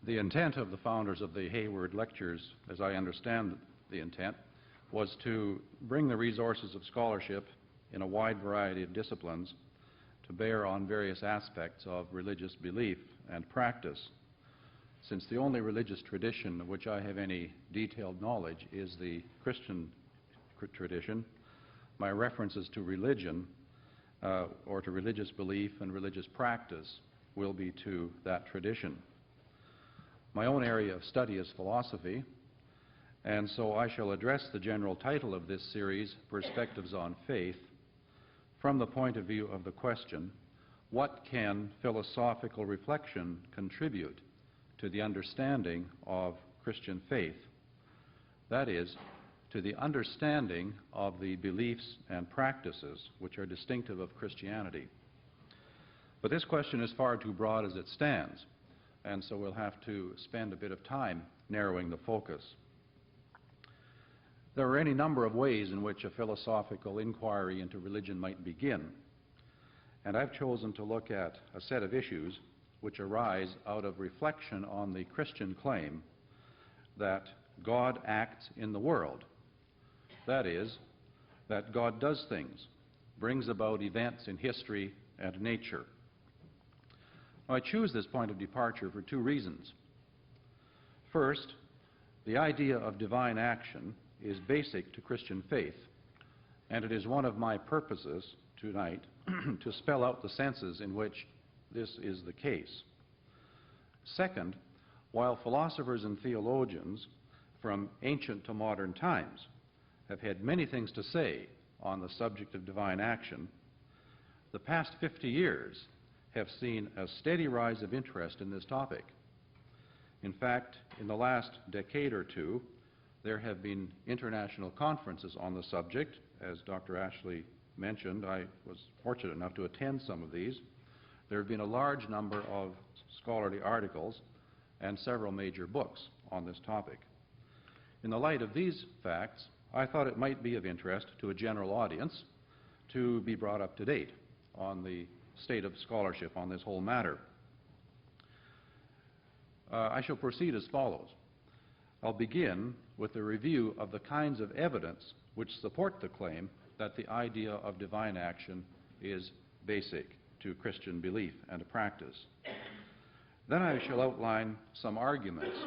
The intent of the founders of the Hayward Lectures, as I understand the intent, was to bring the resources of scholarship in a wide variety of disciplines to bear on various aspects of religious belief and practice. Since the only religious tradition of which I have any detailed knowledge is the Christian tradition, my references to religion or to religious belief and religious practice will be to that tradition. My own area of study is philosophy, and so I shall address the general title of this series, Perspectives on Faith, from the point of view of the question, what can philosophical reflection contribute to the understanding of Christian faith? That is, to the understanding of the beliefs and practices which are distinctive of Christianity. But this question is far too broad as it stands, and so we'll have to spend a bit of time narrowing the focus. There are any number of ways in which a philosophical inquiry into religion might begin, and I've chosen to look at a set of issues which arise out of reflection on the Christian claim that God acts in the world. That is, that God does things, brings about events in history and nature. I choose this point of departure for two reasons. First, the idea of divine action is basic to Christian faith, and it is one of my purposes tonight to spell out the senses in which this is the case. Second, while philosophers and theologians from ancient to modern times have had many things to say on the subject of divine action, the past 50 years have seen a steady rise of interest in this topic. In fact, in the last decade or two, there have been international conferences on the subject. As Dr. Ashley mentioned, I was fortunate enough to attend some of these. There have been a large number of scholarly articles and several major books on this topic. In the light of these facts, I thought it might be of interest to a general audience to be brought up to date on the state of scholarship on this whole matter. I shall proceed as follows. I'll begin with a review of the kinds of evidence which support the claim that the idea of divine action is basic to Christian belief and practice. Then I shall outline some arguments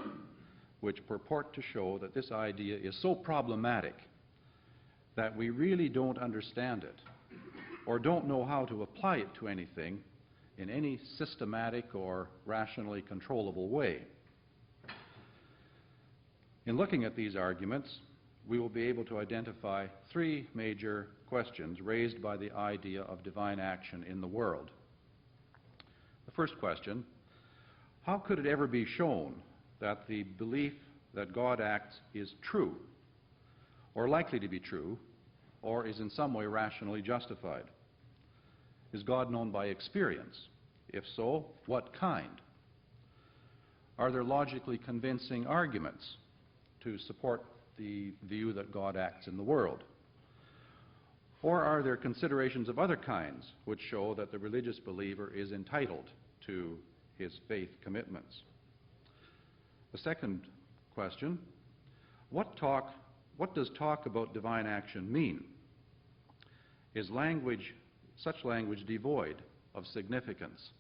which purport to show that this idea is so problematic that we really don't understand it or don't know how to apply it to anything in any systematic or rationally controllable way. In looking at these arguments, we will be able to identify three major questions raised by the idea of divine action in the world. The first question, how could it ever be shown that the belief that God acts is true, or likely to be true, or is in some way rationally justified? Is God known by experience? If so, what kind? Are there logically convincing arguments to support the view that God acts in the world? Or are there considerations of other kinds which show that the religious believer is entitled to his faith commitments? The second question, what does talk about divine action mean? Is such language devoid of significance?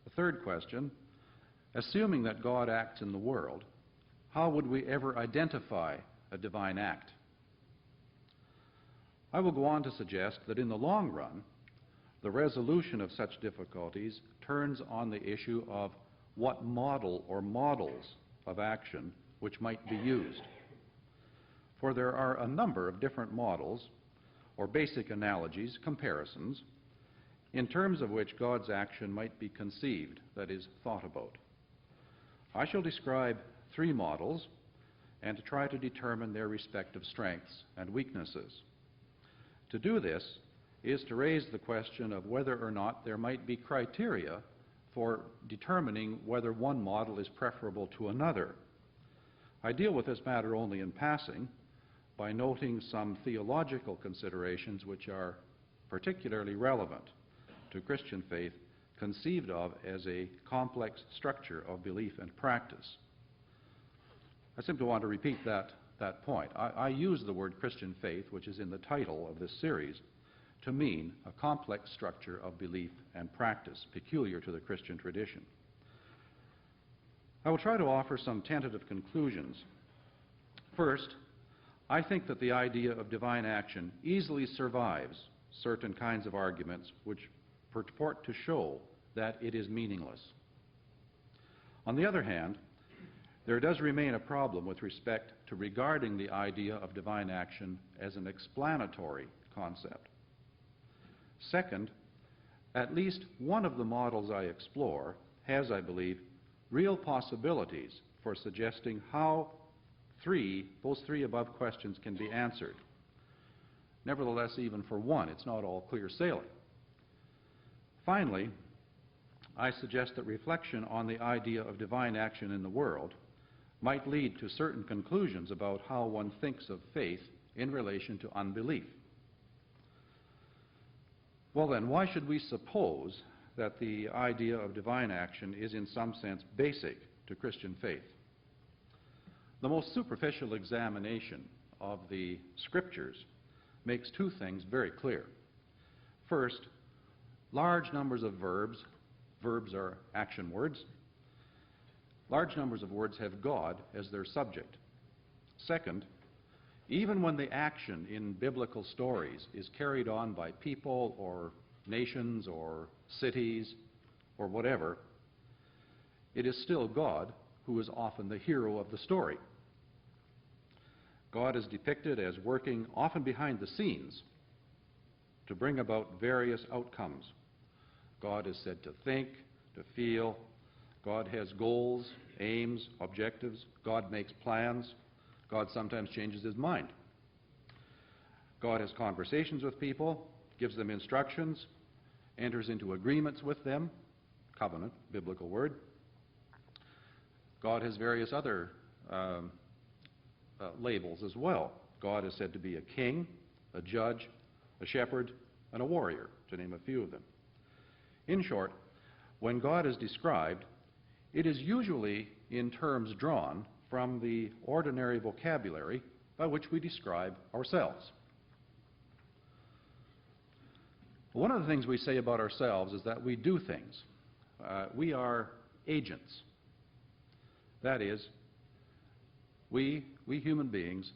The third question, assuming that God acts in the world, how would we ever identify a divine act? I will go on to suggest that in the long run, the resolution of such difficulties turns on the issue of what model or models of action which might be used. For there are a number of different models or basic analogies, comparisons, in terms of which God's action might be conceived, that is, thought about. I shall describe three models and to try to determine their respective strengths and weaknesses. To do this is to raise the question of whether or not there might be criteria for determining whether one model is preferable to another. I deal with this matter only in passing by noting some theological considerations which are particularly relevant to Christian faith conceived of as a complex structure of belief and practice. I simply want to repeat that point. I use the word Christian faith, which is in the title of this series, to mean a complex structure of belief and practice peculiar to the Christian tradition. I will try to offer some tentative conclusions. First, I think that the idea of divine action easily survives certain kinds of arguments which purport to show that it is meaningless. On the other hand, there does remain a problem with respect to regarding the idea of divine action as an explanatory concept. Second, at least one of the models I explore has, I believe, real possibilities for suggesting how those three above questions can be answered. Nevertheless, even for one, it's not all clear sailing. Finally, I suggest that reflection on the idea of divine action in the world might lead to certain conclusions about how one thinks of faith in relation to unbelief. Well then, why should we suppose that the idea of divine action is in some sense basic to Christian faith? The most superficial examination of the Scriptures makes two things very clear. First, large numbers of verbs are action words, large numbers of words have God as their subject. Second, even when the action in biblical stories is carried on by people or nations or cities or whatever, it is still God who is often the hero of the story. God is depicted as working often behind the scenes to bring about various outcomes. God is said to think, to feel. God has goals, aims, objectives. God makes plans. God sometimes changes his mind. God has conversations with people, gives them instructions, enters into agreements with them, covenant, biblical word. God has various other labels as well. God is said to be a king, a judge, a shepherd, and a warrior, to name a few of them. In short, when God is described, it is usually in terms drawn from the ordinary vocabulary by which we describe ourselves. One of the things we say about ourselves is that we do things. We are agents. That is, we human beings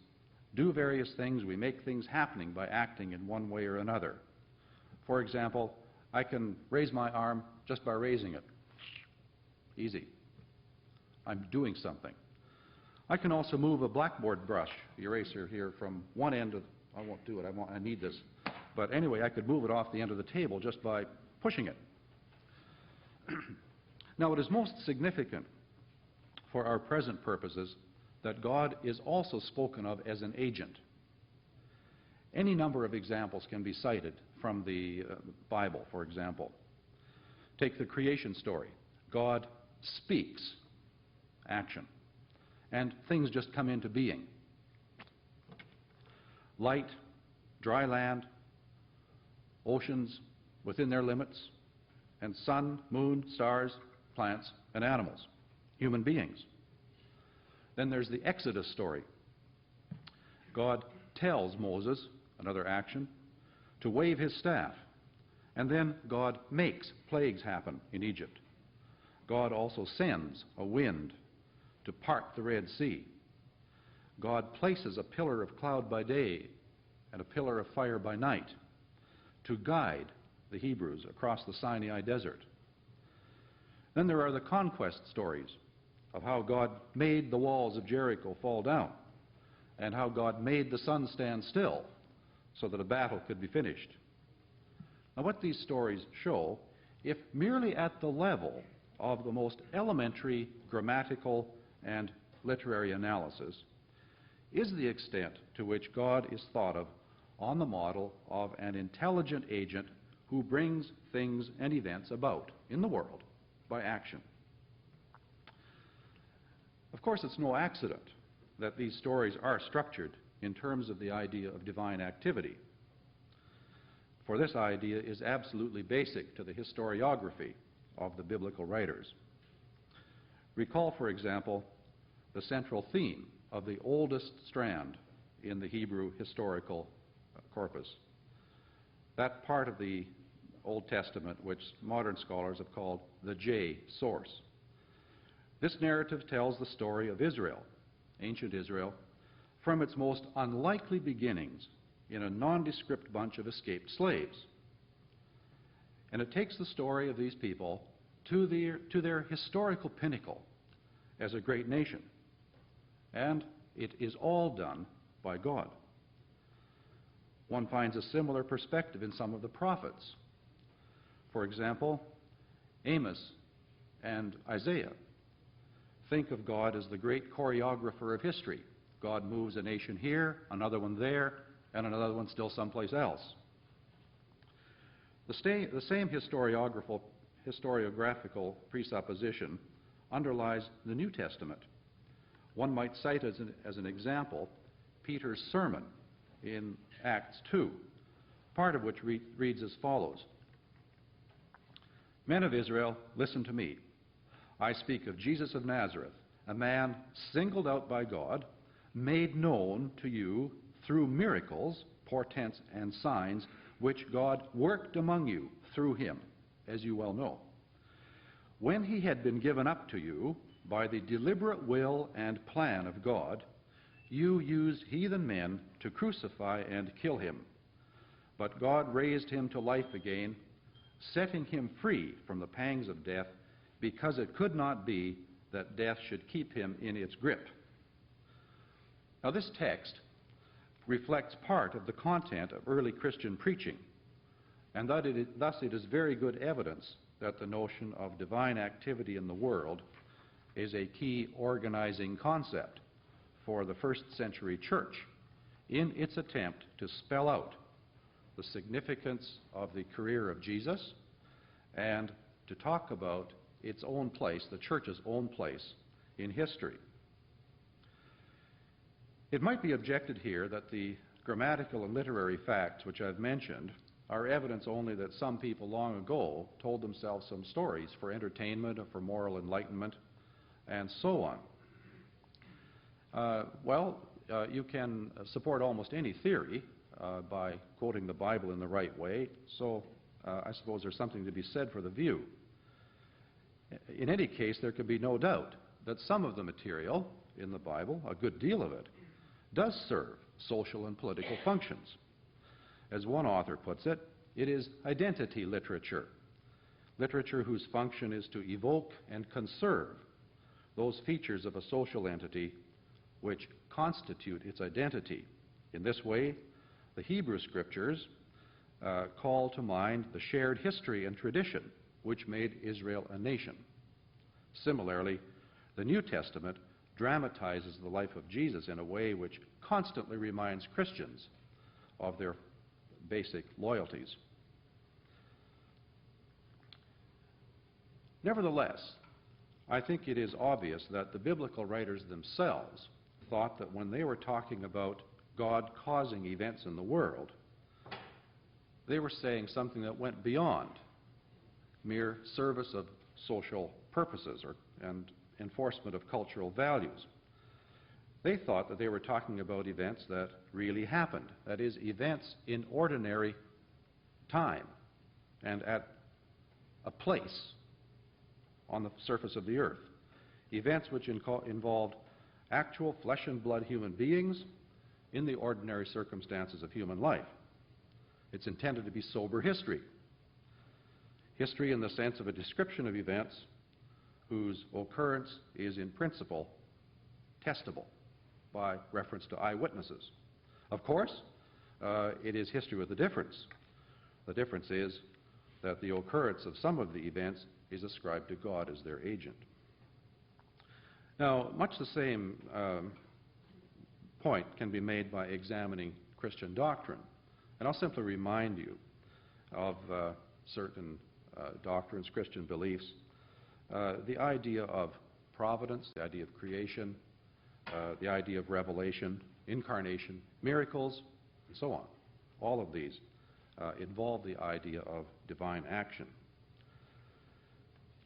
do various things. We make things happening by acting in one way or another. For example, I can raise my arm just by raising it. Easy. I'm doing something. I can also move a blackboard brush, the eraser here, from one end of, I won't do it, I need this. But anyway, I could move it off the end of the table just by pushing it. Now, it is most significant for our present purposes that God is also spoken of as an agent. Any number of examples can be cited from the Bible, for example. Take the creation story. God speaks, action, and things just come into being. Light, dry land, oceans within their limits, and sun, moon, stars, plants, and animals, human beings. Then there's the Exodus story. God tells Moses, another action, to wave his staff, and then God makes plagues happen in Egypt. God also sends a wind to part the Red Sea. God places a pillar of cloud by day and a pillar of fire by night to guide the Hebrews across the Sinai desert. Then there are the conquest stories of how God made the walls of Jericho fall down and how God made the sun stand still so that a battle could be finished. Now, what these stories show, if merely at the level of the most elementary grammatical and literary analysis, is the extent to which God is thought of on the model of an intelligent agent who brings things and events about in the world by action. Of course, it's no accident that these stories are structured in terms of the idea of divine activity, for this idea is absolutely basic to the historiography of the biblical writers. Recall, for example, the central theme of the oldest strand in the Hebrew historical corpus. That part of the Old Testament which modern scholars have called the J source. This narrative tells the story of Israel, ancient Israel, from its most unlikely beginnings in a nondescript bunch of escaped slaves. And it takes the story of these people to their historical pinnacle as a great nation. And it is all done by God. One finds a similar perspective in some of the prophets. For example, Amos and Isaiah. Think of God as the great choreographer of history. God moves a nation here, another one there, and another one still someplace else. The same historiographical presupposition underlies the New Testament. One might cite as an example Peter's sermon in Acts 2, part of which reads as follows. Men of Israel, listen to me. I speak of Jesus of Nazareth, a man singled out by God, made known to you through miracles, portents, and signs, which God worked among you through him, as you well know. When he had been given up to you by the deliberate will and plan of God, you used heathen men to crucify and kill him. But God raised him to life again, setting him free from the pangs of death, because it could not be that death should keep him in its grip. Now, this text reflects part of the content of early Christian preaching, and thus it is very good evidence that the notion of divine activity in the world is a key organizing concept for the first century church in its attempt to spell out the significance of the career of Jesus and to talk about its own place, the church's own place in history. It might be objected here that the grammatical and literary facts which I've mentioned are evidence only that some people long ago told themselves some stories for entertainment or for moral enlightenment and so on. You can support almost any theory by quoting the Bible in the right way, so I suppose there's something to be said for the view. In any case, there can be no doubt that some of the material in the Bible, a good deal of it, does serve social and political functions. As one author puts it, it is identity literature, literature whose function is to evoke and conserve those features of a social entity which constitute its identity. In this way, the Hebrew Scriptures call to mind the shared history and tradition which made Israel a nation. Similarly, the New Testament dramatizes the life of Jesus in a way which constantly reminds Christians of their basic loyalties. Nevertheless, I think it is obvious that the biblical writers themselves thought that when they were talking about God causing events in the world, they were saying something that went beyond mere service of social purposes and enforcement of cultural values. They thought that they were talking about events that really happened, that is, events in ordinary time and at a place on the surface of the earth, events which involved actual flesh and blood human beings in the ordinary circumstances of human life. It's intended to be sober history. History in the sense of a description of events whose occurrence is in principle testable by reference to eyewitnesses. Of course, it is history with a difference. The difference is that the occurrence of some of the events is ascribed to God as their agent. Now, much the same point can be made by examining Christian doctrine. And I'll simply remind you of certain doctrines, Christian beliefs, the idea of providence, the idea of creation, the idea of revelation, incarnation, miracles, and so on. All of these involve the idea of divine action.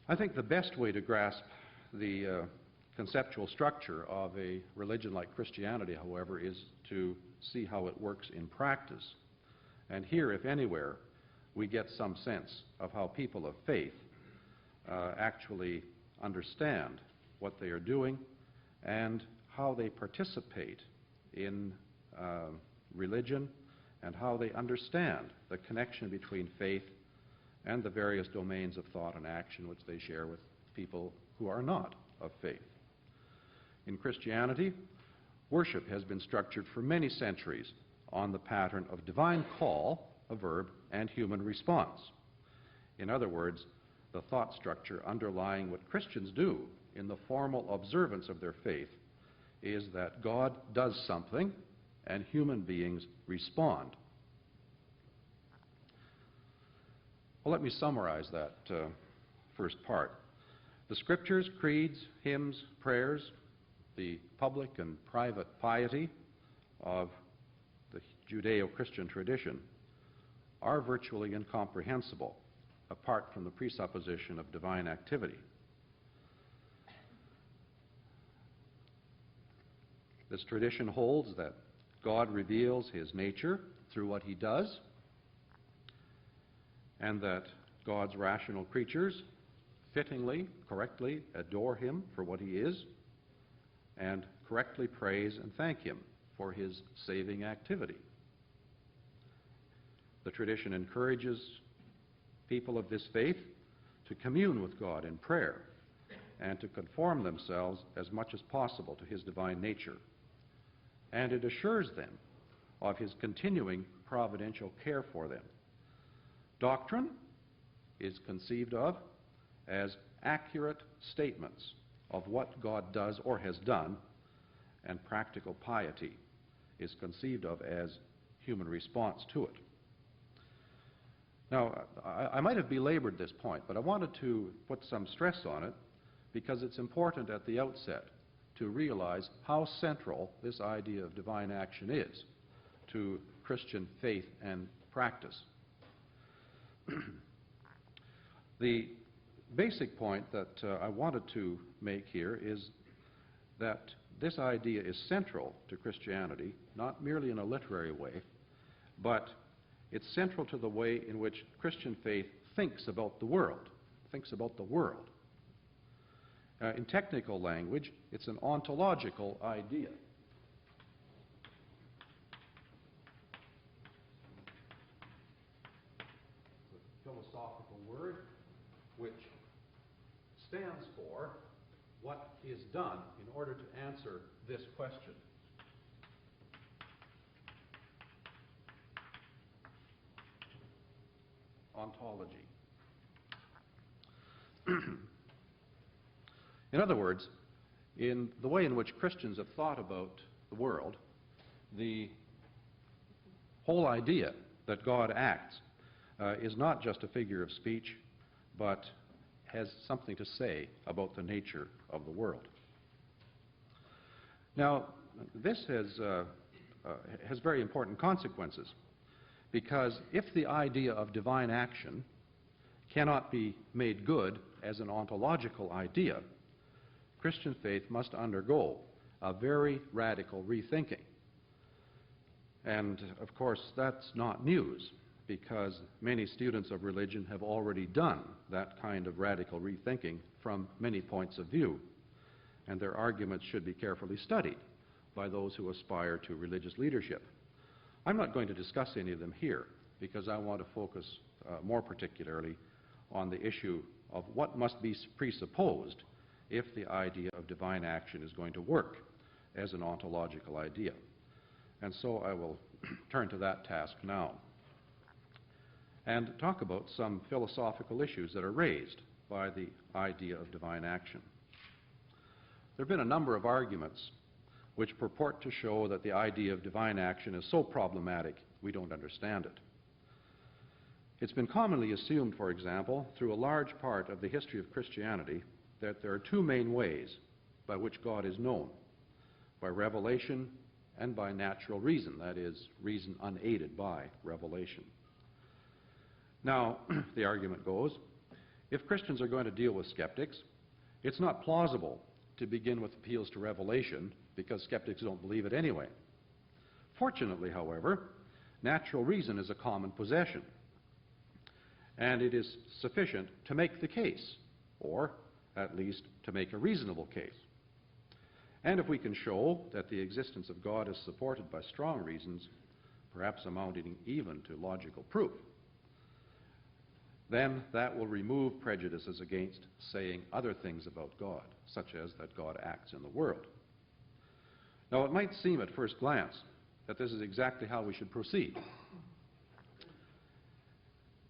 I think the best way to grasp the conceptual structure of a religion like Christianity, however, is to see how it works in practice. And here, if anywhere, we get some sense of how people of faith actually understand what they are doing and how they participate in religion and how they understand the connection between faith and the various domains of thought and action which they share with people who are not of faith. In Christianity, worship has been structured for many centuries on the pattern of divine call, a verb, and human response. In other words, the thought structure underlying what Christians do in the formal observance of their faith is that God does something and human beings respond. Well, let me summarize that first part. The scriptures, creeds, hymns, prayers, the public and private piety of the Judeo-Christian tradition are virtually incomprehensible apart from the presupposition of divine activity. This tradition holds that God reveals his nature through what he does, and that God's rational creatures fittingly, correctly adore him for what he is, and correctly praise and thank him for his saving activity. The tradition encourages people of this faith to commune with God in prayer and to conform themselves as much as possible to his divine nature. And it assures them of his continuing providential care for them. Doctrine is conceived of as accurate statements of what God does or has done, and practical piety is conceived of as human response to it. Now, I might have belabored this point, but I wanted to put some stress on it because it's important at the outset to realize how central this idea of divine action is to Christian faith and practice. The basic point that I wanted to make here is that this idea is central to Christianity, not merely in a literary way, but it's central to the way in which Christian faith thinks about the world, in technical language, it's an ontological idea. It's a philosophical word which stands for what is done in order to answer this question. Ontology. In other words, in the way in which Christians have thought about the world, the whole idea that God acts is not just a figure of speech, but has something to say about the nature of the world. Now, this has very important consequences, because if the idea of divine action cannot be made good as an ontological idea, Christian faith must undergo a very radical rethinking. And, of course, that's not news, because many students of religion have already done that kind of radical rethinking from many points of view, and their arguments should be carefully studied by those who aspire to religious leadership. I'm not going to discuss any of them here, because I want to focus more particularly on the issue of what must be presupposed if the idea of divine action is going to work as an ontological idea. And so I will turn to that task now and talk about some philosophical issues that are raised by the idea of divine action. There have been a number of arguments which purport to show that the idea of divine action is so problematic we don't understand it. It's been commonly assumed, for example, through a large part of the history of Christianity, that there are two main ways by which God is known: by revelation and by natural reason, that is, reason unaided by revelation. Now, the argument goes, If Christians are going to deal with skeptics, it's not plausible to begin with appeals to revelation because skeptics don't believe it anyway. Fortunately, however, natural reason is a common possession, and it is sufficient to make the case, or at least to make a reasonable case. And if we can show that the existence of God is supported by strong reasons, perhaps amounting even to logical proof, then that will remove prejudices against saying other things about God, such as that God acts in the world. Now, it might seem at first glance that this is exactly how we should proceed.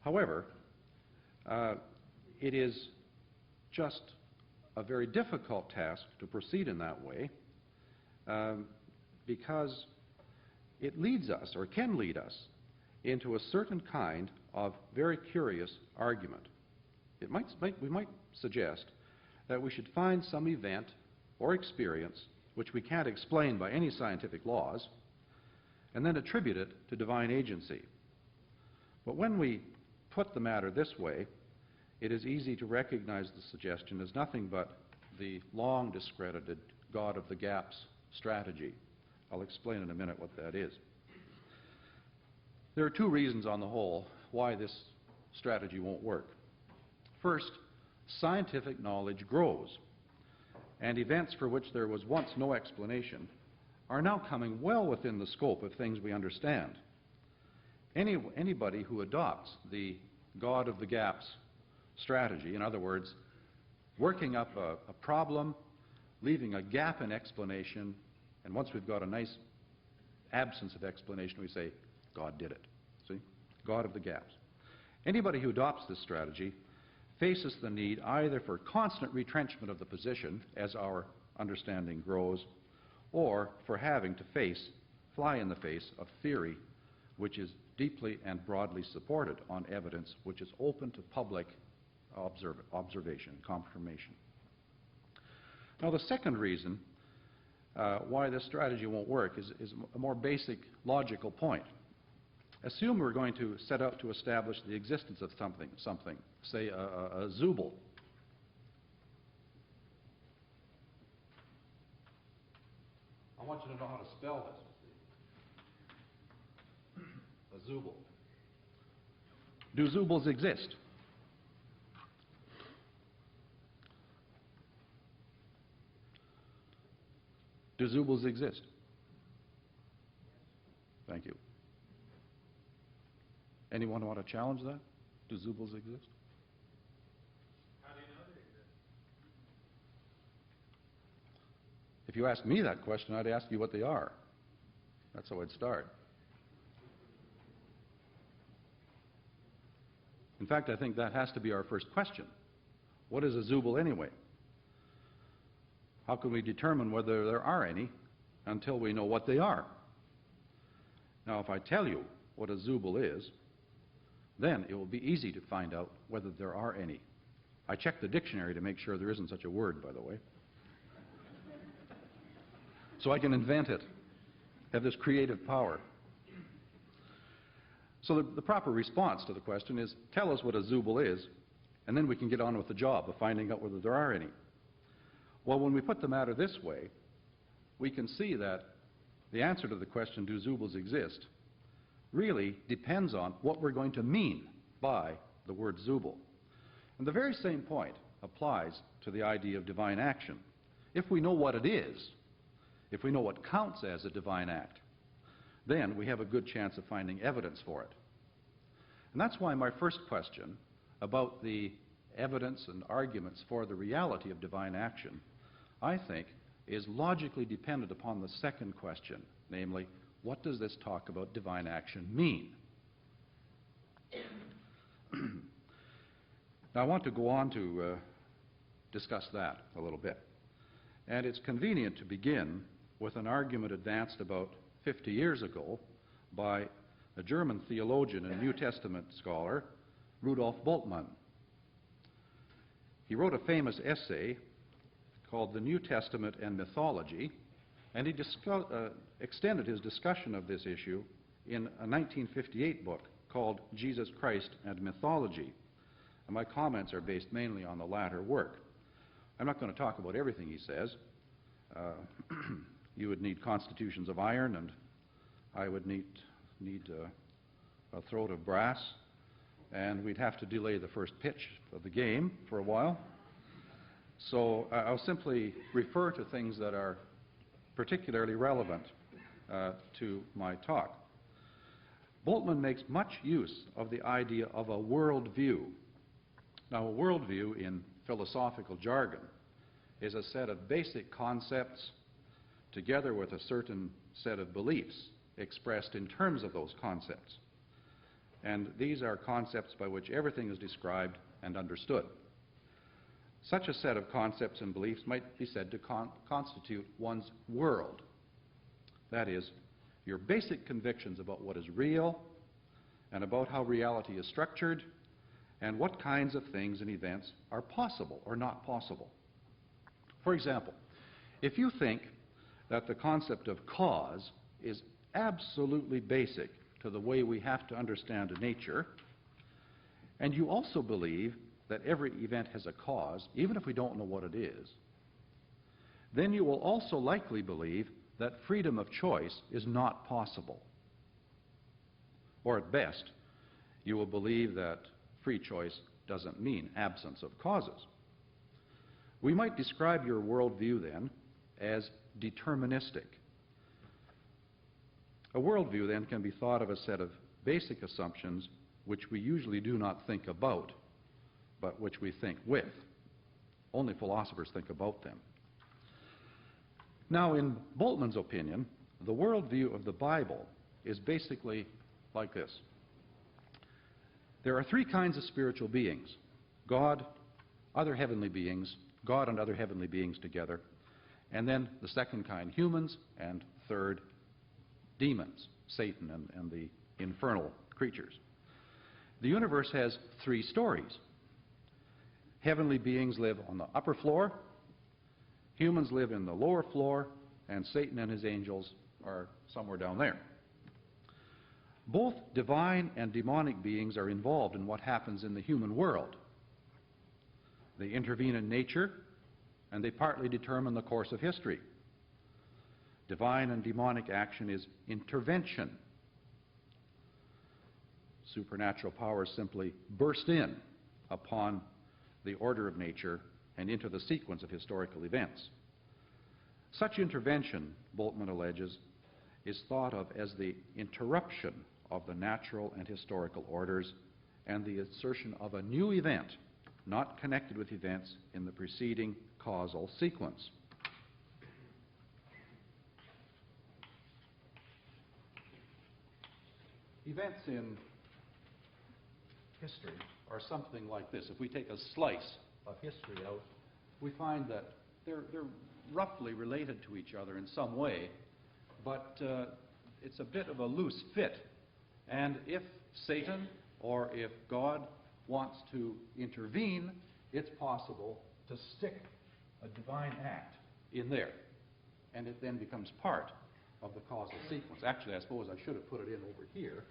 However, it is just a very difficult task to proceed in that way because it leads us, or can lead us, into a certain kind of very curious argument. We might suggest that we should find some event or experience which we can't explain by any scientific laws, and then attribute it to divine agency. But when we put the matter this way, it is easy to recognize the suggestion as nothing but the long discredited God of the gaps strategy. I'll explain in a minute what that is. There are two reasons on the whole why this strategy won't work. First, scientific knowledge grows, and events for which there was once no explanation are now coming well within the scope of things we understand. Anybody who adopts the God of the gaps strategy, in other words, working up a problem, leaving a gap in explanation, and once we've got a nice absence of explanation, we say, God did it. See? God of the gaps. Anybody who adopts this strategy faces the need either for constant retrenchment of the position as our understanding grows, or for having to fly in the face of theory which is deeply and broadly supported on evidence which is open to public observation, confirmation. Now, the second reason why this strategy won't work is a more basic logical point. Assume we're going to set out to establish the existence of something, say a zooble. I want you to know how to spell this. A zooble. Do zoobles exist? Do zoobles exist? Thank you. Anyone want to challenge that? Do zoobles exist? How do you know they exist? If you asked me that question, I'd ask you what they are. That's how I'd start. In fact, I think that has to be our first question. What is a zooble anyway? How can we determine whether there are any until we know what they are? Now, if I tell you what a zooble is, then it will be easy to find out whether there are any. I checked the dictionary to make sure there isn't such a word, by the way. So I can invent it, have this creative power. So the proper response to the question is, tell us what a zooble is, and then we can get on with the job of finding out whether there are any. Well, when we put the matter this way, we can see that the answer to the question, do zoobles exist, really depends on what we're going to mean by the word zooble. And the very same point applies to the idea of divine action. If we know what it is, if we know what counts as a divine act, then we have a good chance of finding evidence for it. And that's why my first question about the evidence and arguments for the reality of divine action, I think, is logically dependent upon the second question, namely, what does this talk about divine action mean? Now, I want to go on to discuss that a little bit. And it's convenient to begin with an argument advanced about 50 years ago by a German theologian and New Testament scholar, Rudolf Bultmann. He wrote a famous essay called The New Testament and Mythology, and he extended his discussion of this issue in a 1958 book called Jesus Christ and Mythology, and my comments are based mainly on the latter work. I'm not going to talk about everything he says. You would need constitutions of iron, and I would need a throat of brass, and we'd have to delay the first pitch of the game for a while. So I'll simply refer to things that are particularly relevant to my talk. Boltzmann makes much use of the idea of a worldview. Now, a worldview in philosophical jargon is a set of basic concepts together with a certain set of beliefs expressed in terms of those concepts. And these are concepts by which everything is described and understood. Such a set of concepts and beliefs might be said to constitute one's world. That is, your basic convictions about what is real and about how reality is structured and what kinds of things and events are possible or not possible. For example, if you think that the concept of cause is absolutely basic to the way we have to understand nature, and you also believe that every event has a cause, even if we don't know what it is, then you will also likely believe that freedom of choice is not possible. Or at best, you will believe that free choice doesn't mean absence of causes. We might describe your worldview then as deterministic. A worldview then can be thought of as a set of basic assumptions which we usually do not think about, but which we think with. Only philosophers think about them. Now, in Boltzmann's opinion, the worldview of the Bible is basically like this. There are three kinds of spiritual beings: God, other heavenly beings, God and other heavenly beings together, and then the second kind, humans, and third, demons, Satan and the infernal creatures. The universe has three stories. Heavenly beings live on the upper floor, humans live in the lower floor, and Satan and his angels are somewhere down there. Both divine and demonic beings are involved in what happens in the human world. They intervene in nature, and they partly determine the course of history. Divine and demonic action is intervention. Supernatural powers simply burst in upon the order of nature and into the sequence of historical events. Such intervention, Boltzmann alleges, is thought of as the interruption of the natural and historical orders and the assertion of a new event not connected with events in the preceding causal sequence. Events in history are something like this. If we take a slice of history out, we find that they're roughly related to each other in some way, but it's a bit of a loose fit. And if Satan or if God wants to intervene, it's possible to stick a divine act in there, and it then becomes part of the causal sequence. Actually, I suppose I should have put it in over here,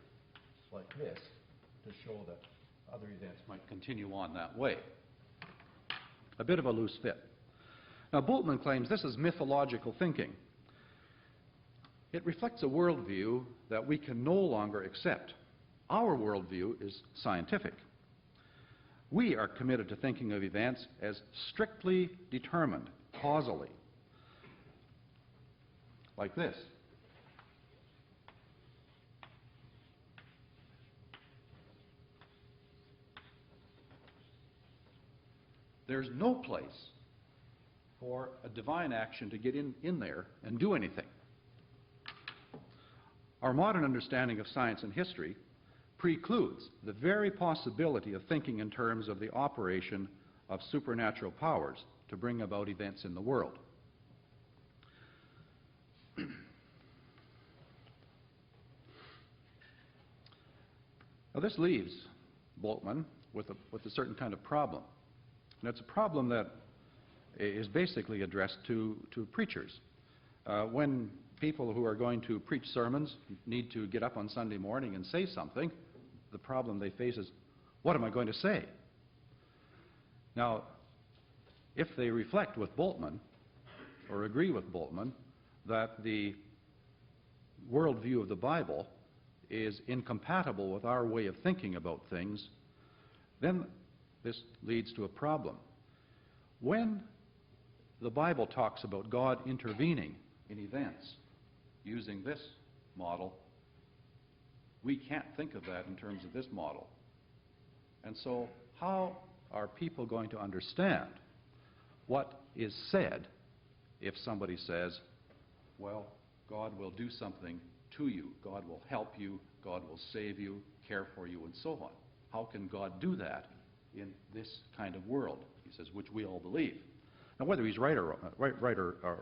like this, to show that other events might continue on that way. A bit of a loose fit. Now, Boltzmann claims this is mythological thinking. It reflects a worldview that we can no longer accept. Our worldview is scientific. We are committed to thinking of events as strictly determined, causally, like this. There's no place for a divine action to get in there and do anything. Our modern understanding of science and history precludes the very possibility of thinking in terms of the operation of supernatural powers to bring about events in the world. Now, this leaves Boltzmann with a certain kind of problem. And it's a problem that is basically addressed to preachers. When people who are going to preach sermons need to get up on Sunday morning and say something, the problem they face is, what am I going to say? Now, if they reflect with Bultmann, or agree with Bultmann, that the worldview of the Bible is incompatible with our way of thinking about things, then this leads to a problem. When the Bible talks about God intervening in events using this model, we can't think of that in terms of this model. And so how are people going to understand what is said if somebody says, well, God will do something to you, God will help you, God will save you, care for you, and so on? How can God do that in this kind of world? He says, which we all believe. Now, whether he's right or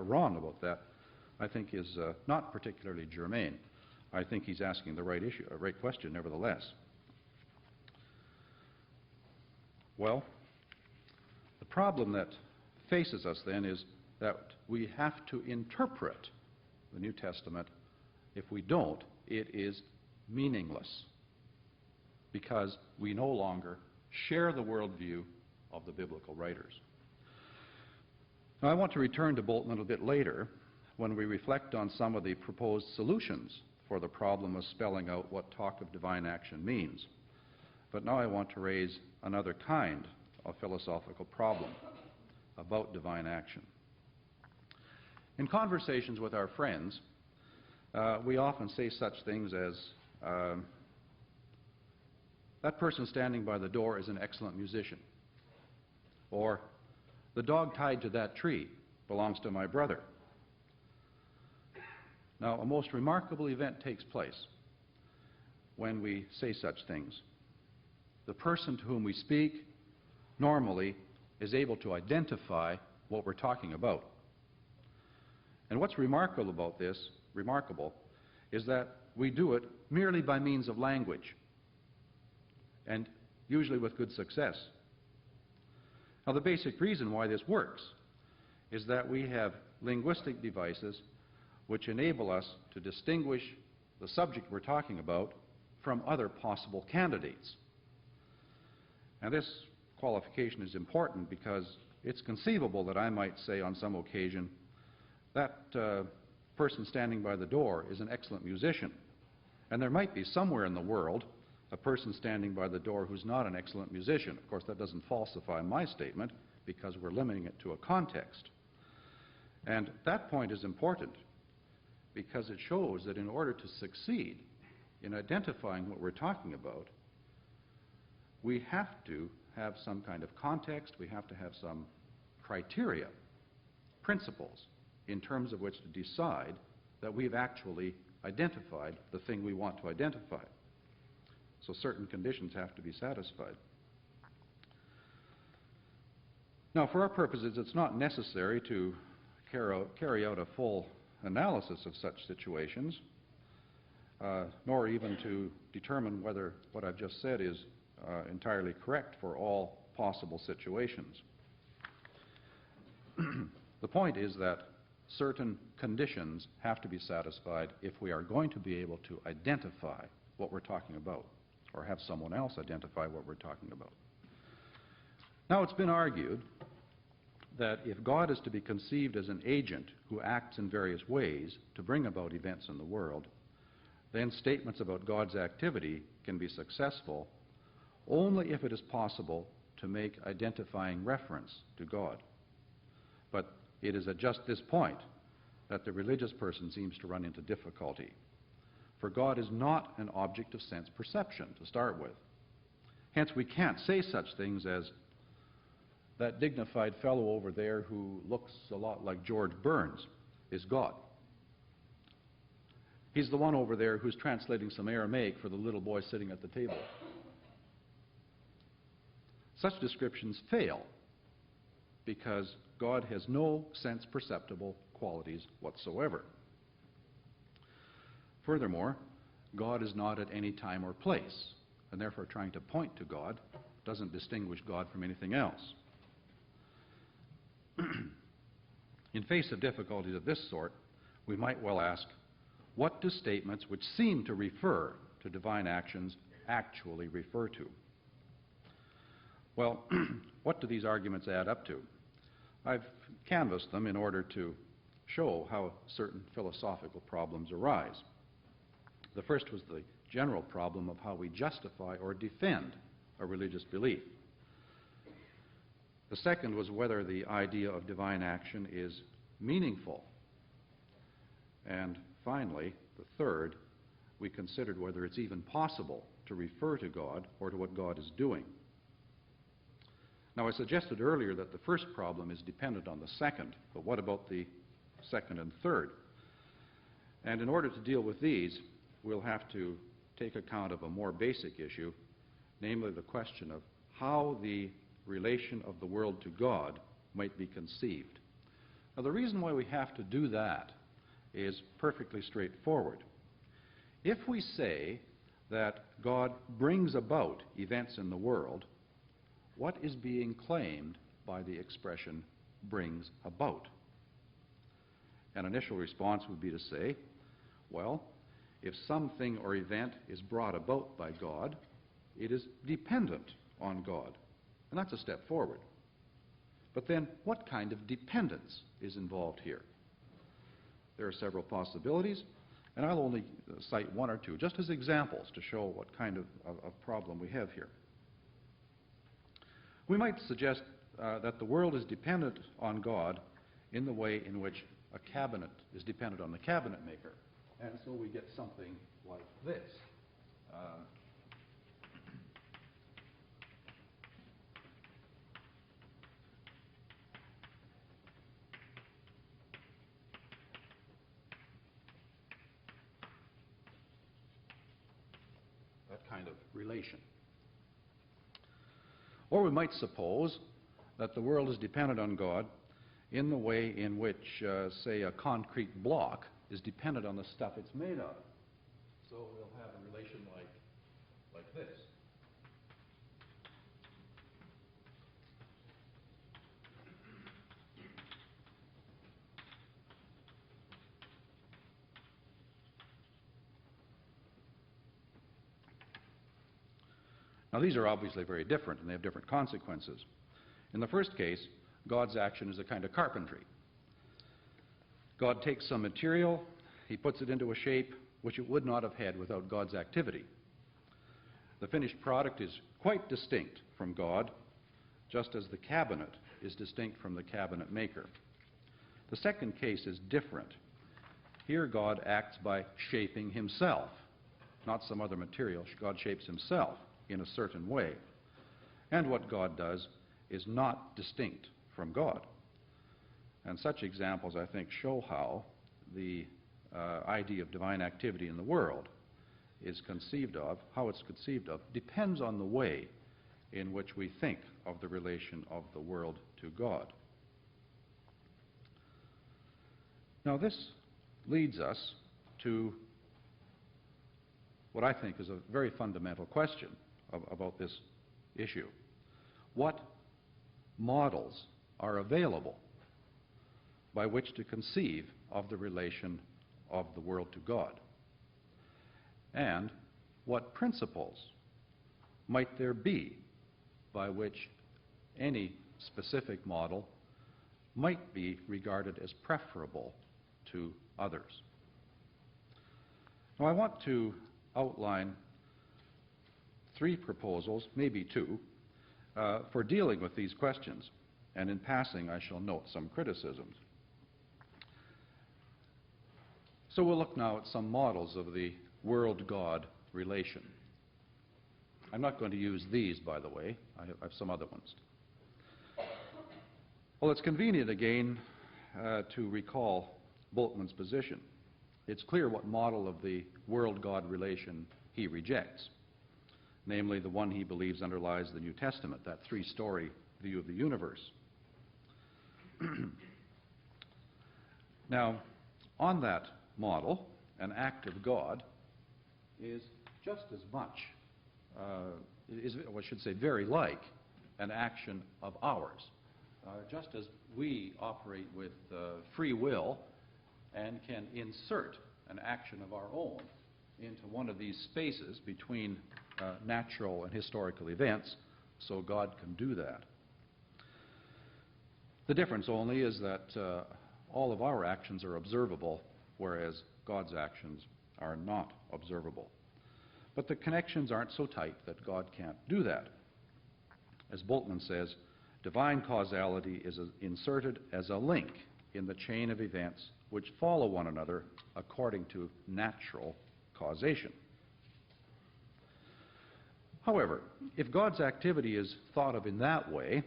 wrong about that, I think is not particularly germane. I think he's asking the right issue, a right question, nevertheless. Well, the problem that faces us then is that we have to interpret the New Testament. If we don't, it is meaningless, because we no longer share the worldview of the biblical writers. Now, I want to return to Bultmann a little bit later when we reflect on some of the proposed solutions for the problem of spelling out what talk of divine action means. But now I want to raise another kind of philosophical problem about divine action. In conversations with our friends, we often say such things as, that person standing by the door is an excellent musician, or the dog tied to that tree belongs to my brother. Now, a most remarkable event takes place when we say such things. The person to whom we speak normally is able to identify what we're talking about. And what's remarkable about this, is that we do it merely by means of language, and usually with good success. Now, the basic reason why this works is that we have linguistic devices which enable us to distinguish the subject we're talking about from other possible candidates. And this qualification is important because it's conceivable that I might say on some occasion, that person standing by the door is an excellent musician. And there might be somewhere in the world a person standing by the door who's not an excellent musician. Of course, that doesn't falsify my statement because we're limiting it to a context. And that point is important because it shows that in order to succeed in identifying what we're talking about, we have to have some kind of context, we have to have some criteria, principles, in terms of which to decide that we've actually identified the thing we want to identify. So certain conditions have to be satisfied. Now, for our purposes, it's not necessary to carry out a full analysis of such situations, nor even to determine whether what I've just said is entirely correct for all possible situations. The point is that certain conditions have to be satisfied if we are going to be able to identify what we're talking about, or have someone else identify what we're talking about. Now, it's been argued that if God is to be conceived as an agent who acts in various ways to bring about events in the world, then statements about God's activity can be successful only if it is possible to make identifying reference to God. But it is at just this point that the religious person seems to run into difficulty. For God is not an object of sense perception to start with. Hence, we can't say such things as, that dignified fellow over there who looks a lot like George Burns is God. He's the one over there who's translating some Aramaic for the little boy sitting at the table. Such descriptions fail because God has no sense-perceptible qualities whatsoever. Furthermore, God is not at any time or place, and therefore trying to point to God doesn't distinguish God from anything else. In face of difficulties of this sort, we might well ask, what do statements which seem to refer to divine actions actually refer to? Well, what do these arguments add up to? I've canvassed them in order to show how certain philosophical problems arise. The first was the general problem of how we justify or defend a religious belief. The second was whether the idea of divine action is meaningful. And finally, the third, we considered whether it's even possible to refer to God or to what God is doing. Now, I suggested earlier that the first problem is dependent on the second, but what about the second and third? And in order to deal with these, we'll have to take account of a more basic issue, namely the question of how the relation of the world to God might be conceived. Now, the reason why we have to do that is perfectly straightforward. If we say that God brings about events in the world, what is being claimed by the expression brings about? An initial response would be to say, well, if something or event is brought about by God, it is dependent on God. And that's a step forward. But then, what kind of dependence is involved here? There are several possibilities, and I'll only cite one or two, just as examples to show what kind of problem we have here. We might suggest that the world is dependent on God in the way in which a cabinet is dependent on the cabinet maker. And so we get something like this. That kind of relation. Or we might suppose that the world is dependent on God in the way in which, say, a concrete block is dependent on the stuff it's made of. So we'll have a relation like this. Now, these are obviously very different, and they have different consequences. In the first case, God's action is a kind of carpentry. God takes some material, he puts it into a shape which it would not have had without God's activity. The finished product is quite distinct from God, just as the cabinet is distinct from the cabinet maker. The second case is different. Here God acts by shaping himself, not some other material. God shapes himself in a certain way. And what God does is not distinct from God. And such examples, I think, show how the idea of divine activity in the world is conceived of, how it's conceived of, depends on the way in which we think of the relation of the world to God. Now, this leads us to what I think is a very fundamental question about this issue. What models are available by which to conceive of the relation of the world to God? And what principles might there be by which any specific model might be regarded as preferable to others? Now, I want to outline three proposals, maybe two, for dealing with these questions. And in passing, I shall note some criticisms. So we'll look now at some models of the world-God relation. I'm not going to use these, by the way. I have some other ones. Well, it's convenient again to recall Bultmann's position. It's clear what model of the world-God relation he rejects, namely the one he believes underlies the New Testament, that three-story view of the universe. Now, on that model, an act of God is just as much, I should say very like, an action of ours. Just as we operate with free will and can insert an action of our own into one of these spaces between natural and historical events, so God can do that. The difference only is that all of our actions are observable, whereas God's actions are not observable. But the connections aren't so tight that God can't do that. As Bultmann says, divine causality is inserted as a link in the chain of events which follow one another according to natural causation. However, if God's activity is thought of in that way,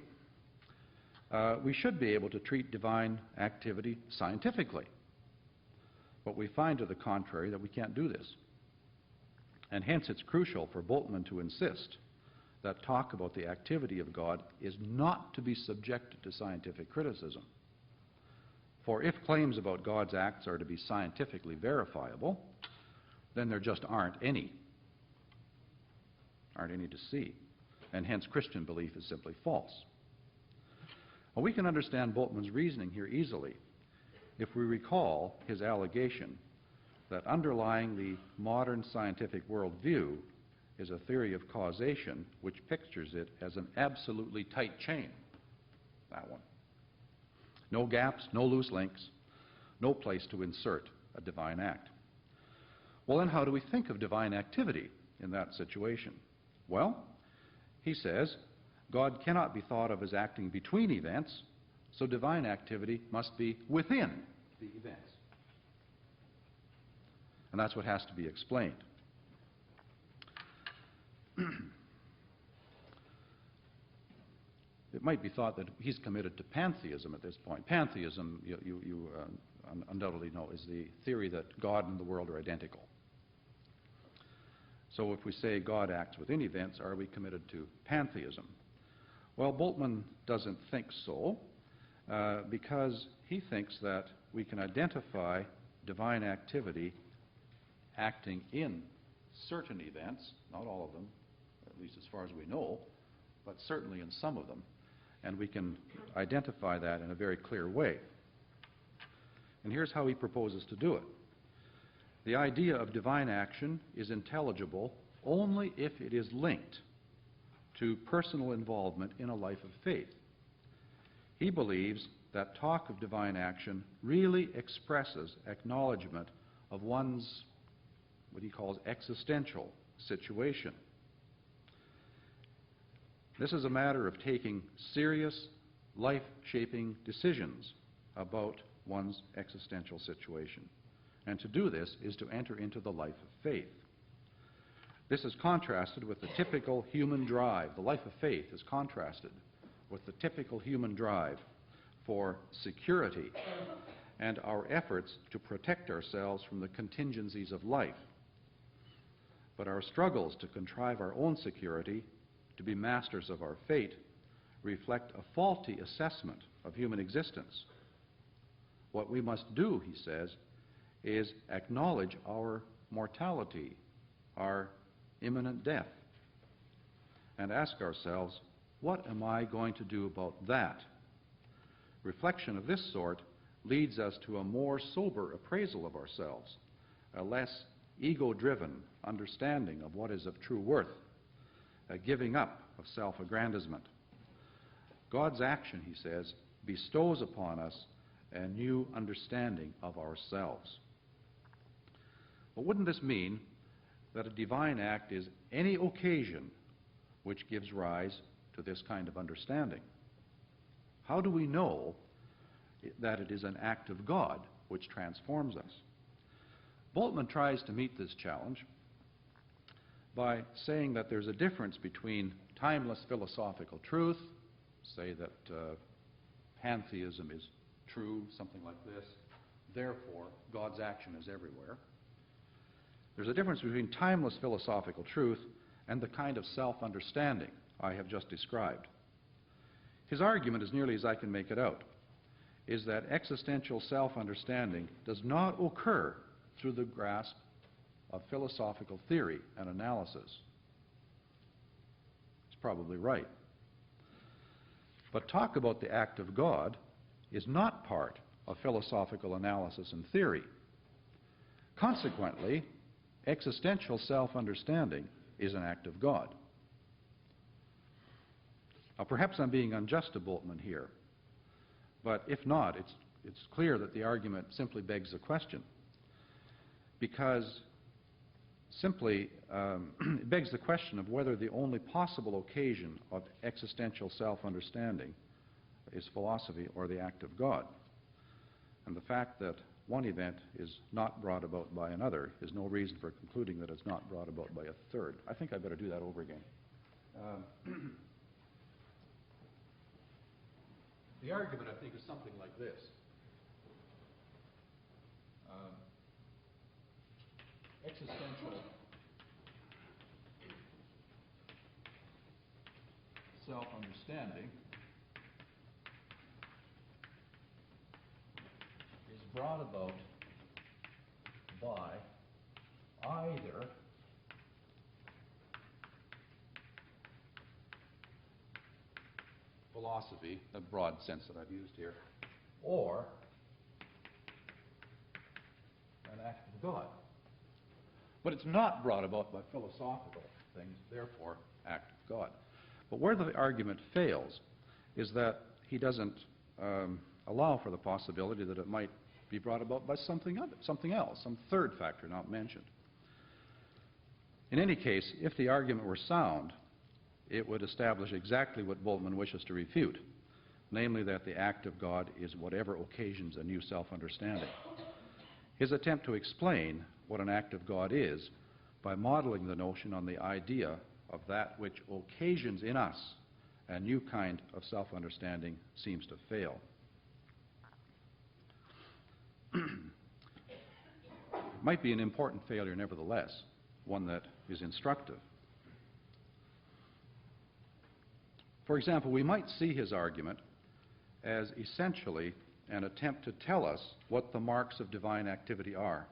we should be able to treat divine activity scientifically. But we find to the contrary that we can't do this. And hence it's crucial for Bultmann to insist that talk about the activity of God is not to be subjected to scientific criticism. For if claims about God's acts are to be scientifically verifiable, then there just aren't any to see. And hence Christian belief is simply false. Well, we can understand Bultmann's reasoning here easily if we recall his allegation that underlying the modern scientific worldview is a theory of causation which pictures it as an absolutely tight chain. That one. No gaps, no loose links, no place to insert a divine act. Well, then how do we think of divine activity in that situation? Well, he says, God cannot be thought of as acting between events, so divine activity must be within the events. And that's what has to be explained. It might be thought that he's committed to pantheism at this point. Pantheism, you undoubtedly know, is the theory that God and the world are identical. So if we say God acts within events, are we committed to pantheism? Well, Bultmann doesn't think so, because he thinks that we can identify divine activity acting in certain events, not all of them, at least as far as we know, but certainly in some of them, and we can identify that in a very clear way. And here's how he proposes to do it. The idea of divine action is intelligible only if it is linked to personal involvement in a life of faith. He believes that talk of divine action really expresses acknowledgement of one's, what he calls, existential situation. This is a matter of taking serious, life-shaping decisions about one's existential situation. And to do this is to enter into the life of faith. This is contrasted with the typical human drive. The life of faith is contrasted with the typical human drive for security and our efforts to protect ourselves from the contingencies of life. But our struggles to contrive our own security, to be masters of our fate, reflect a faulty assessment of human existence. What we must do, he says, is acknowledge our mortality, our imminent death, and ask ourselves, what am I going to do about that? Reflection of this sort leads us to a more sober appraisal of ourselves, a less ego-driven understanding of what is of true worth, a giving up of self-aggrandizement. God's action, he says, bestows upon us a new understanding of ourselves. But wouldn't this mean that a divine act is any occasion which gives rise to this kind of understanding? How do we know that it is an act of God which transforms us? Bultmann tries to meet this challenge by saying that there's a difference between timeless philosophical truth, say that pantheism is true, something like this, therefore God's action is everywhere. There's a difference between timeless philosophical truth and the kind of self-understanding I have just described. His argument, as nearly as I can make it out, is that existential self-understanding does not occur through the grasp of philosophical theory and analysis. He's probably right. But talk about the act of God is not part of philosophical analysis and theory. Consequently, existential self-understanding is an act of God. Now, perhaps I'm being unjust to Bultmann here, but if not, it's clear that the argument simply begs the question, because simply it begs the question of whether the only possible occasion of existential self-understanding is philosophy or the act of God. And the fact that one event is not brought about by another is no reason for concluding that it's not brought about by a third. I think I better do that over again. The argument, I think, is something like this. Existential self-understanding is brought about by either philosophy, the broad sense that I've used here, or an act of God. But it's not brought about by philosophical things, therefore, act of God. But where the argument fails is that he doesn't allow for the possibility that it might be brought about by something else, some third factor not mentioned. In any case, if the argument were sound, it would establish exactly what Bultmann wishes to refute, namely that the act of God is whatever occasions a new self-understanding. His attempt to explain what an act of God is by modeling the notion on the idea of that which occasions in us a new kind of self-understanding seems to fail. Might be an important failure nevertheless, one that is instructive. For example, we might see his argument as essentially an attempt to tell us what the marks of divine activity are.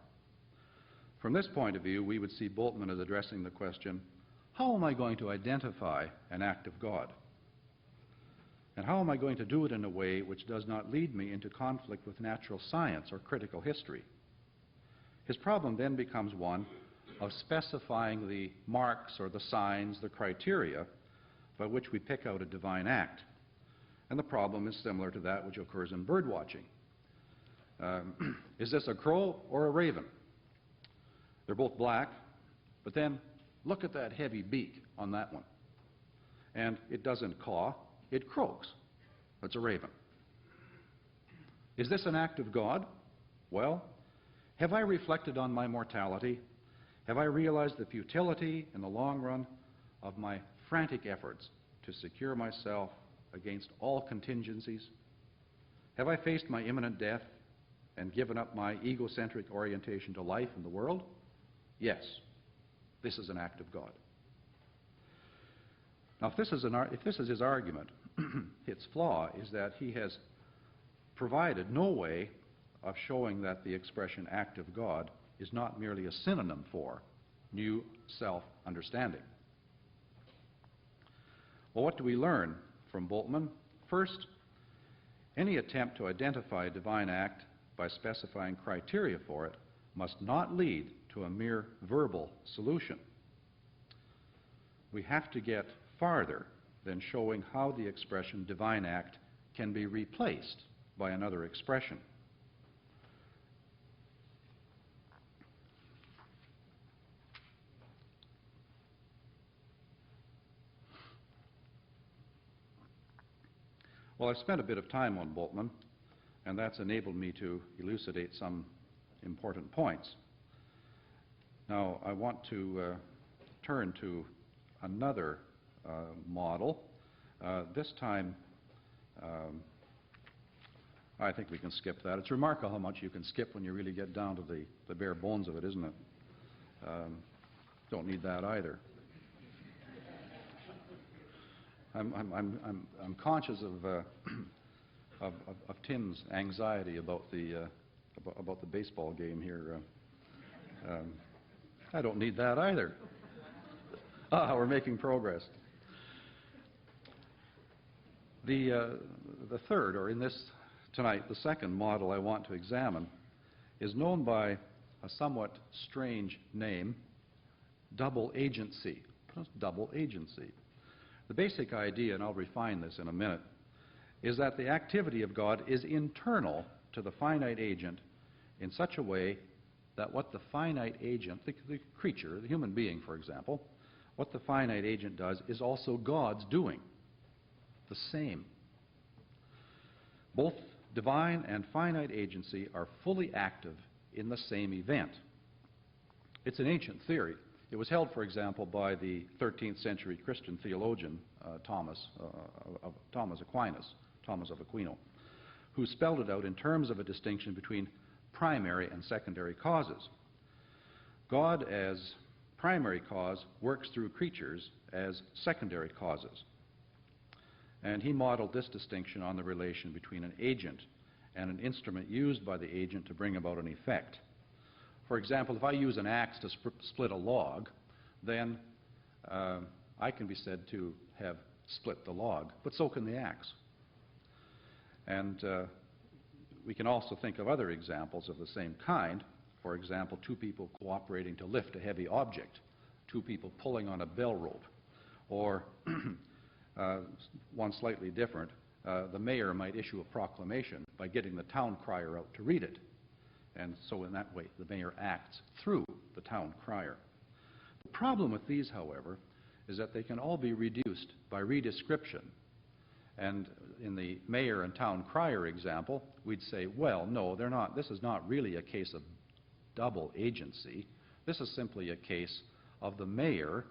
From this point of view, we would see Bultmann as addressing the question, how am I going to identify an act of God? And how am I going to do it in a way which does not lead me into conflict with natural science or critical history? His problem then becomes one of specifying the marks or the signs, the criteria, by which we pick out a divine act. And the problem is similar to that which occurs in bird watching. Is this a crow or a raven? They're both black, but then look at that heavy beak on that one. And it doesn't caw, it croaks. That's a raven. Is this an act of God? Well, have I reflected on my mortality? Have I realized the futility in the long run of my frantic efforts to secure myself against all contingencies? Have I faced my imminent death and given up my egocentric orientation to life and the world? Yes, this is an act of God. Now, if this is his argument, its flaw is that he has provided no way of showing that the expression act of God is not merely a synonym for new self-understanding. Well, what do we learn from Bultmann? First, any attempt to identify a divine act by specifying criteria for it must not lead to a mere verbal solution. We have to get farther than showing how the expression divine act can be replaced by another expression. Well, I've spent a bit of time on Bultmann, and that's enabled me to elucidate some important points. Now, I want to turn to another model. This time, I think we can skip that. It's remarkable how much you can skip when you really get down to the bare bones of it, isn't it? Don't need that either. I'm conscious of Tim's anxiety about the baseball game here. I don't need that either. We're making progress. The third, or in this tonight, the second model I want to examine is known by a somewhat strange name, double agency. Double agency. The basic idea, and I'll refine this in a minute, is that the activity of God is internal to the finite agent in such a way that what the finite agent, the creature, the human being, for example, what the finite agent does is also God's doing. The same. Both divine and finite agency are fully active in the same event. It's an ancient theory. It was held, for example, by the 13th century Christian theologian Thomas of Aquino, who spelled it out in terms of a distinction between primary and secondary causes. God, as primary cause, works through creatures as secondary causes. And he modeled this distinction on the relation between an agent and an instrument used by the agent to bring about an effect. For example, if I use an axe to split a log, then I can be said to have split the log, but so can the axe. And we can also think of other examples of the same kind. For example, two people cooperating to lift a heavy object, two people pulling on a bell rope, or one slightly different, the mayor might issue a proclamation by getting the town crier out to read it. And so in that way, the mayor acts through the town crier. The problem with these, however, is that they can all be reduced by redescription. And in the mayor and town crier example, we'd say, well, no, they're not. This is not really a case of double agency. This is simply a case of the mayor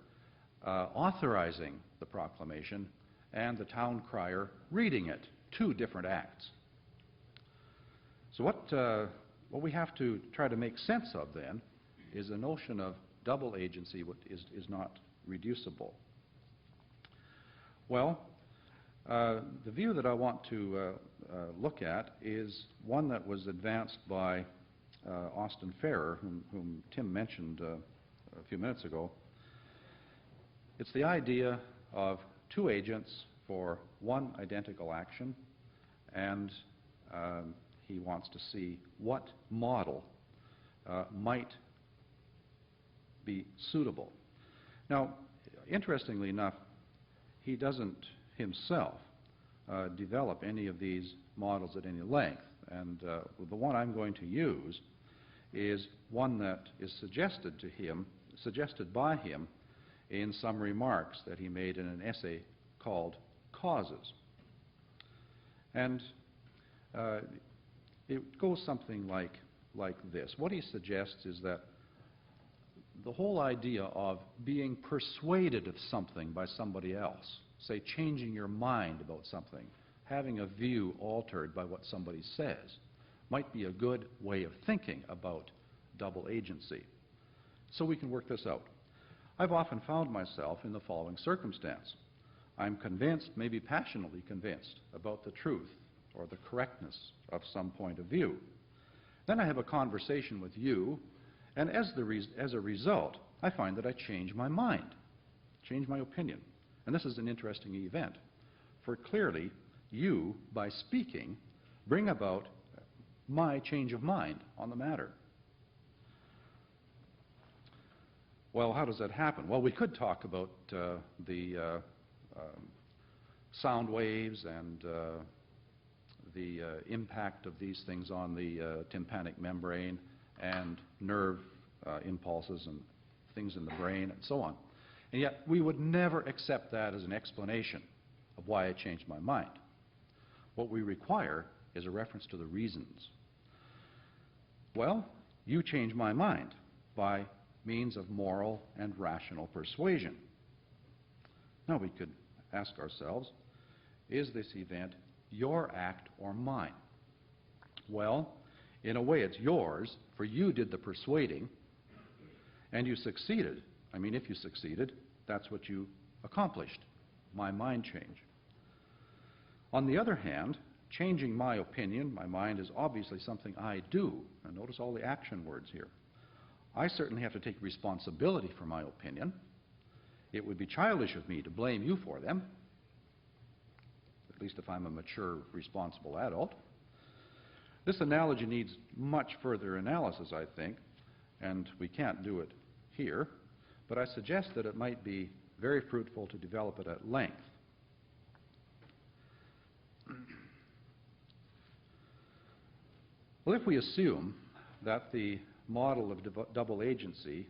authorizing the proclamation and the town crier reading it, two different acts. So what we have to try to make sense of then is the notion of double agency is not reducible. Well, the view that I want to look at is one that was advanced by Austin Farrer, whom Tim mentioned a few minutes ago. It's the idea of two agents for one identical action, and he wants to see what model might be suitable. Now, interestingly enough, he doesn't himself develop any of these models at any length, and the one I'm going to use is one that is suggested by him in some remarks that he made in an essay called Causes. And it goes something like this. What he suggests is that the whole idea of being persuaded of something by somebody else, say changing your mind about something, having a view altered by what somebody says, might be a good way of thinking about double agency. So we can work this out. I've often found myself in the following circumstance. I'm convinced, maybe passionately convinced, about the truth or the correctness of some point of view. Then I have a conversation with you, and as a result, I find that I change my mind, change my opinion. And this is an interesting event, for clearly you, by speaking, bring about my change of mind on the matter. Well, how does that happen? Well, we could talk about the sound waves and the impact of these things on the tympanic membrane and nerve impulses and things in the brain and so on. And yet we would never accept that as an explanation of why I changed my mind. What we require is a reference to the reasons. Well, you changed my mind by means of moral and rational persuasion. Now we could ask ourselves, is this event your act or mine? Well, in a way it's yours, for you did the persuading, and you succeeded. I mean, if you succeeded, that's what you accomplished, my mind change. On the other hand, changing my opinion, my mind, is obviously something I do. And notice all the action words here. I certainly have to take responsibility for my opinion. It would be childish of me to blame you for them, at least if I'm a mature, responsible adult. This analogy needs much further analysis, I think, and we can't do it here, but I suggest that it might be very fruitful to develop it at length. Well, if we assume that the model of double agency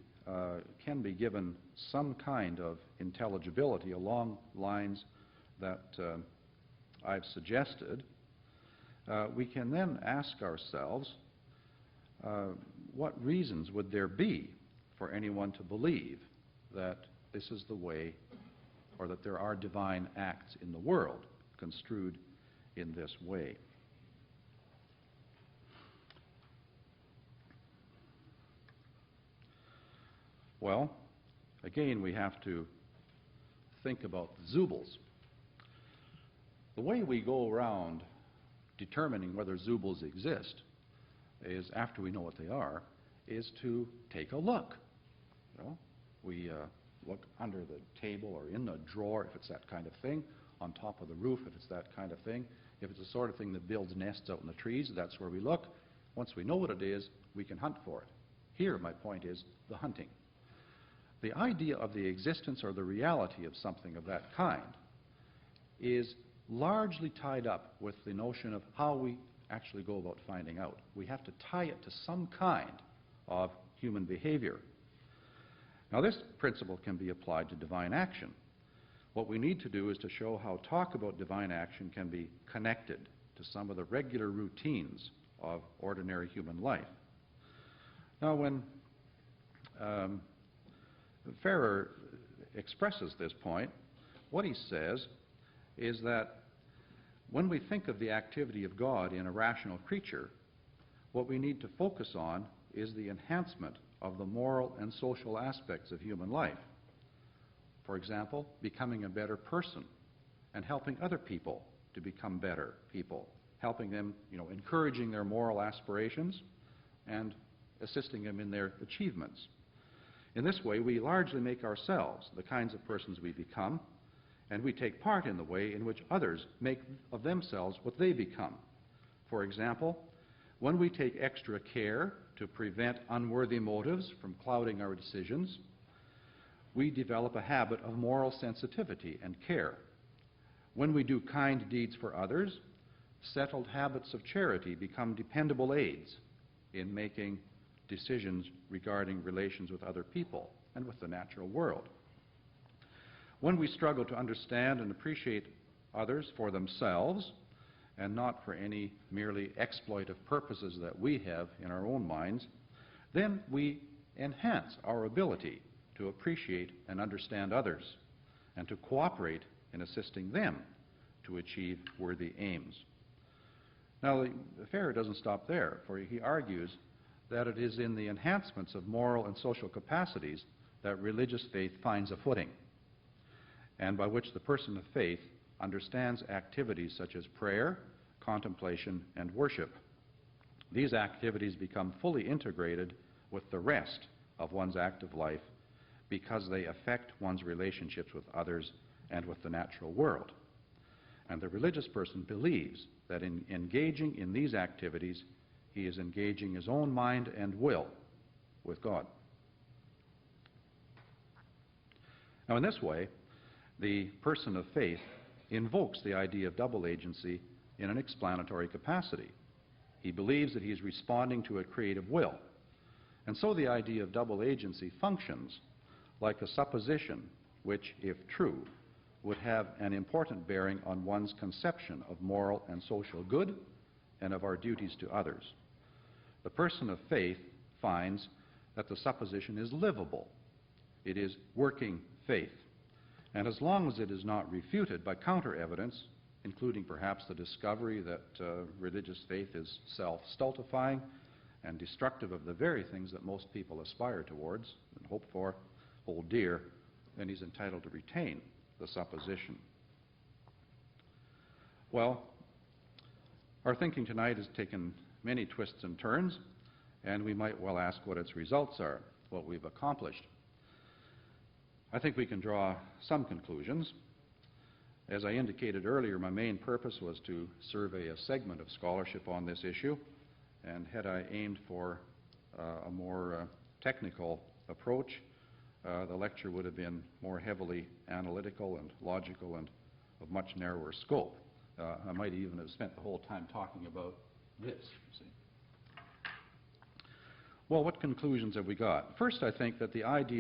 can be given some kind of intelligibility along lines that I've suggested, we can then ask ourselves, what reasons would there be for anyone to believe that this is the way, or that there are divine acts in the world construed in this way? Well, again, we have to think about the zoobles. The way we go around determining whether zoobles exist is, after we know what they are, is to take a look. You know, we look under the table or in the drawer, if it's that kind of thing, on top of the roof, if it's that kind of thing. If it's the sort of thing that builds nests out in the trees, that's where we look. Once we know what it is, we can hunt for it. Here, my point is the hunting. The idea of the existence or the reality of something of that kind is largely tied up with the notion of how we actually go about finding out. We have to tie it to some kind of human behavior. Now, this principle can be applied to divine action. What we need to do is to show how talk about divine action can be connected to some of the regular routines of ordinary human life. Now, when Ferrer expresses this point, what he says is that when we think of the activity of God in a rational creature, what we need to focus on is the enhancement of the moral and social aspects of human life. For example, becoming a better person and helping other people to become better people, helping them, encouraging their moral aspirations and assisting them in their achievements. In this way, we largely make ourselves the kinds of persons we become, and we take part in the way in which others make of themselves what they become. For example, when we take extra care to prevent unworthy motives from clouding our decisions, we develop a habit of moral sensitivity and care. When we do kind deeds for others, settled habits of charity become dependable aids in making decisions regarding relations with other people and with the natural world. When we struggle to understand and appreciate others for themselves and not for any merely exploitive purposes that we have in our own minds, then we enhance our ability to appreciate and understand others and to cooperate in assisting them to achieve worthy aims. Now, Ferrer doesn't stop there, for he argues that it is in the enhancements of moral and social capacities that religious faith finds a footing, and by which the person of faith understands activities such as prayer, contemplation, and worship. These activities become fully integrated with the rest of one's active life because they affect one's relationships with others and with the natural world. And the religious person believes that in engaging in these activities, he is engaging his own mind and will with God. Now, in this way, the person of faith invokes the idea of double agency in an explanatory capacity. He believes that he is responding to a creative will. And so the idea of double agency functions like a supposition which, if true, would have an important bearing on one's conception of moral and social good and of our duties to others. The person of faith finds that the supposition is livable. It is working faith. And as long as it is not refuted by counter-evidence, including perhaps the discovery that religious faith is self-stultifying and destructive of the very things that most people aspire towards and hope for, hold dear, then he's entitled to retain the supposition. Well, our thinking tonight has taken many twists and turns, and we might well ask what its results are, what we've accomplished. I think we can draw some conclusions. As I indicated earlier, my main purpose was to survey a segment of scholarship on this issue, and had I aimed for a more technical approach, the lecture would have been more heavily analytical and logical and of much narrower scope. I might even have spent the whole time talking about this, you see. Well, what conclusions have we got? First, I think that the idea